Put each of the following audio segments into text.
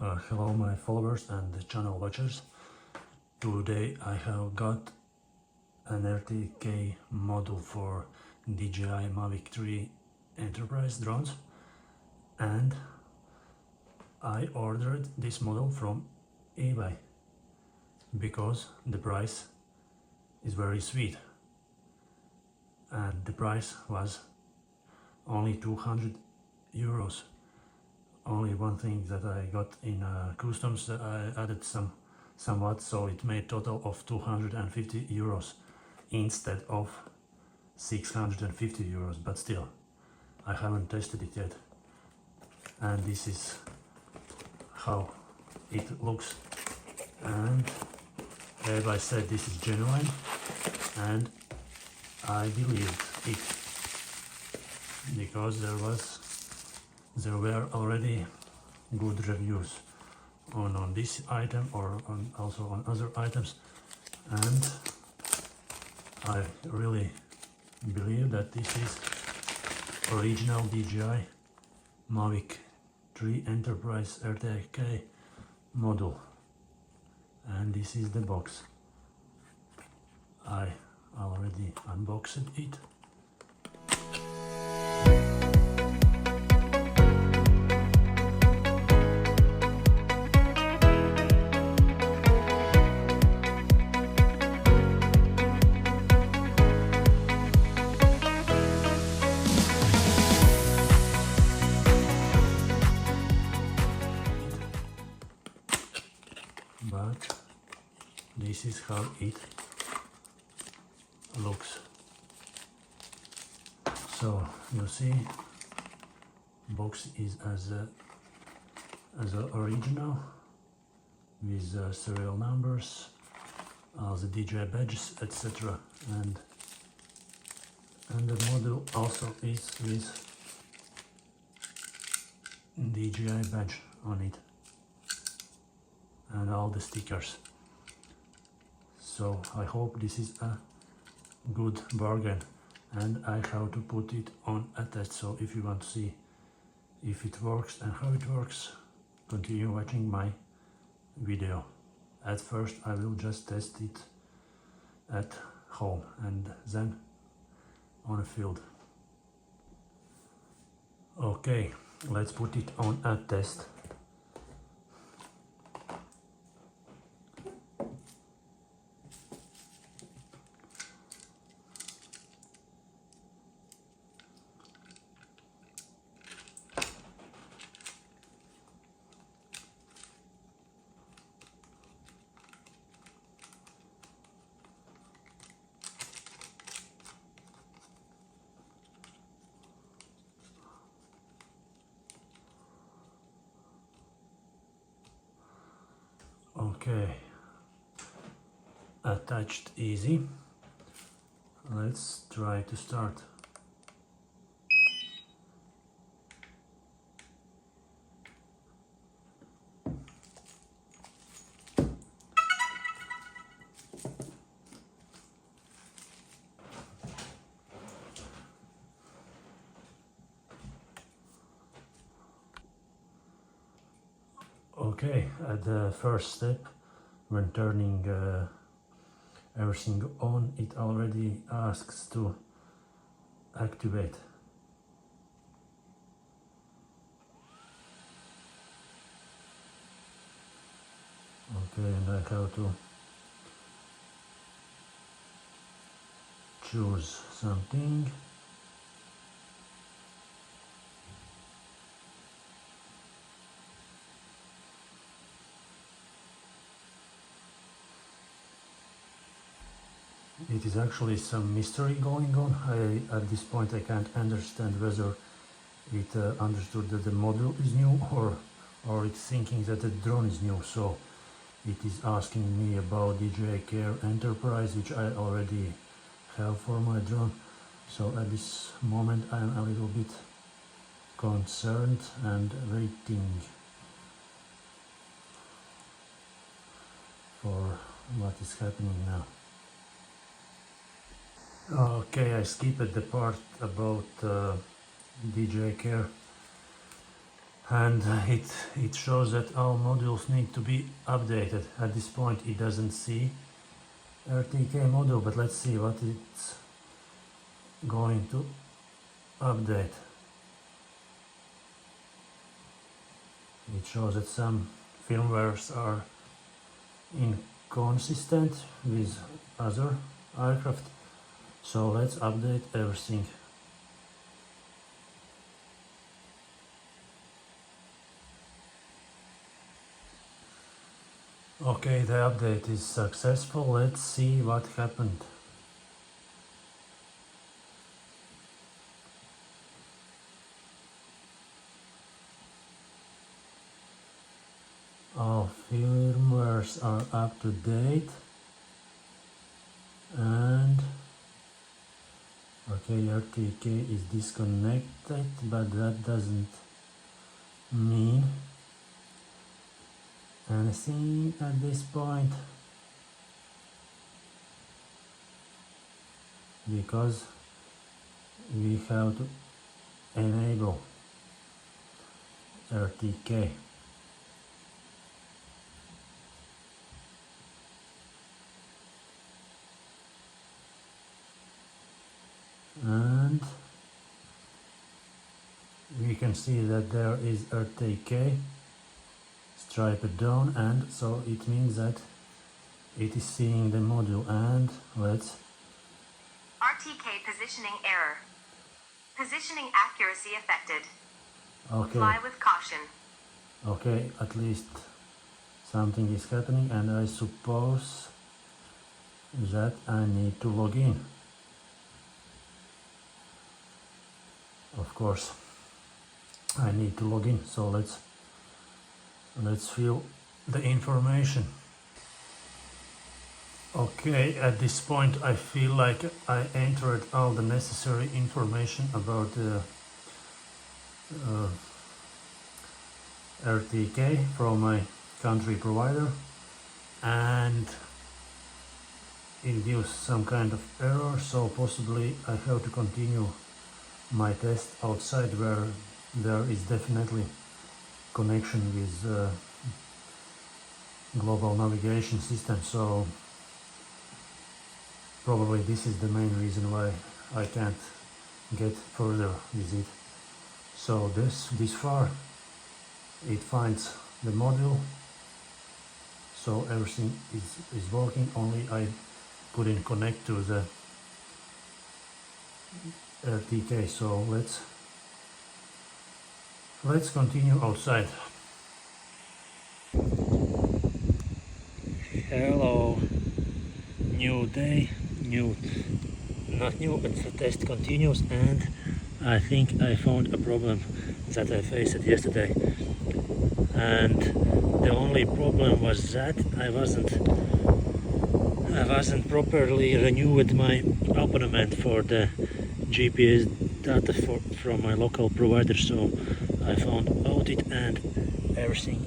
Hello my followers and the channel watchers. Today I have got an RTK model for DJI Mavic 3 Enterprise drones, and I ordered this model from eBay because the price is very sweet, and the price was only 200 euros. Only one thing that I got in customs that I added somewhat, so it made total of 250 euros instead of 650 euros, but still I haven't tested it yet, and this is how it looks. And everybody said this is genuine, and I believed it because there were already good reviews on this item or also on other items, and I really believe that this is original DJI Mavic 3 Enterprise RTK model, and this is the box. I already unboxed it. But this is how it looks. So you see, box is as a original with serial numbers, all the DJI badges, etc. And the model also is with DJI badge on it and all the stickers. So I hope this is a good bargain, and I have to put it on a test. So if you want to see if it works and how it works, continue watching my video. At first I will just test it at home and then on a field. Okay, let's put it on a test. Okay, attached easy. Let's try to start. Okay, at the first step, when turning everything on, it already asks to activate. Okay, and I have to choose something. It is actually some mystery going on. At this point I can't understand whether it understood that the model is new or it's thinking that the drone is new. So it is asking me about DJI Care Enterprise, which I already have for my drone. So at this moment I am a little bit concerned and waiting for what is happening now. Okay, I skipped the part about DJI Care. and it shows that all modules need to be updated. At this point it doesn't see RTK module, but let's see what it's going to update. It shows that some firmwares are inconsistent with other aircraft, so let's update everything. Okay, the update is successful. Let's see what happened. All firmwares are up to date, and okay, RTK is disconnected, but that doesn't mean anything at this point, because we have to enable RTK. And we can see that there is RTK striped down, and so it means that it is seeing the module. And let's RTK positioning error. Positioning accuracy affected. okay. Fly with caution. Okay, at least something is happening, and I suppose that I need to log in. Of course, I need to log in, so let's fill the information. Okay, at this point I feel like I entered all the necessary information about the RTK from my country provider, and it gives some kind of error, so possibly I have to continue my test outside where there is definitely connection with global navigation system. So probably this is the main reason why I can't get further with it. So this far it finds the module, so everything is working, only I couldn't connect to the RTK. So let's continue outside. Hello, new day, not new, but the test continues, and I think I found a problem that I faced yesterday. And the only problem was that I wasn't properly renewed my abonnement for the GPS data from my local provider, so I found out it, and everything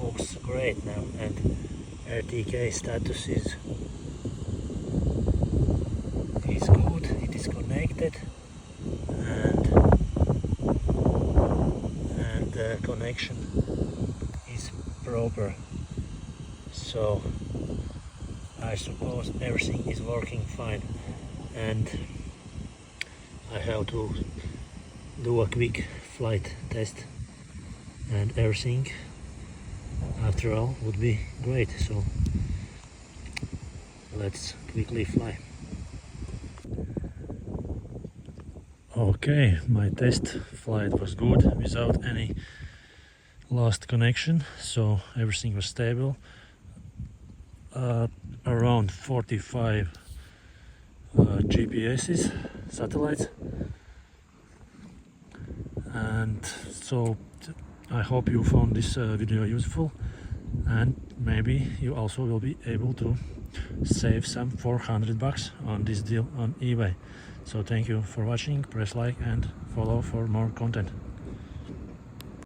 looks great now, and RTK status is good, it is connected, and the connection is proper, so I suppose everything is working fine. And I have to do a quick flight test, and everything after all would be great, so let's quickly fly. Okay, my test flight was good without any lost connection, so everything was stable. Around 45 GPS's satellites, and so I hope you found this video useful, and maybe you also will be able to save some $400 on this deal on eBay. So thank you for watching, press like and follow for more content.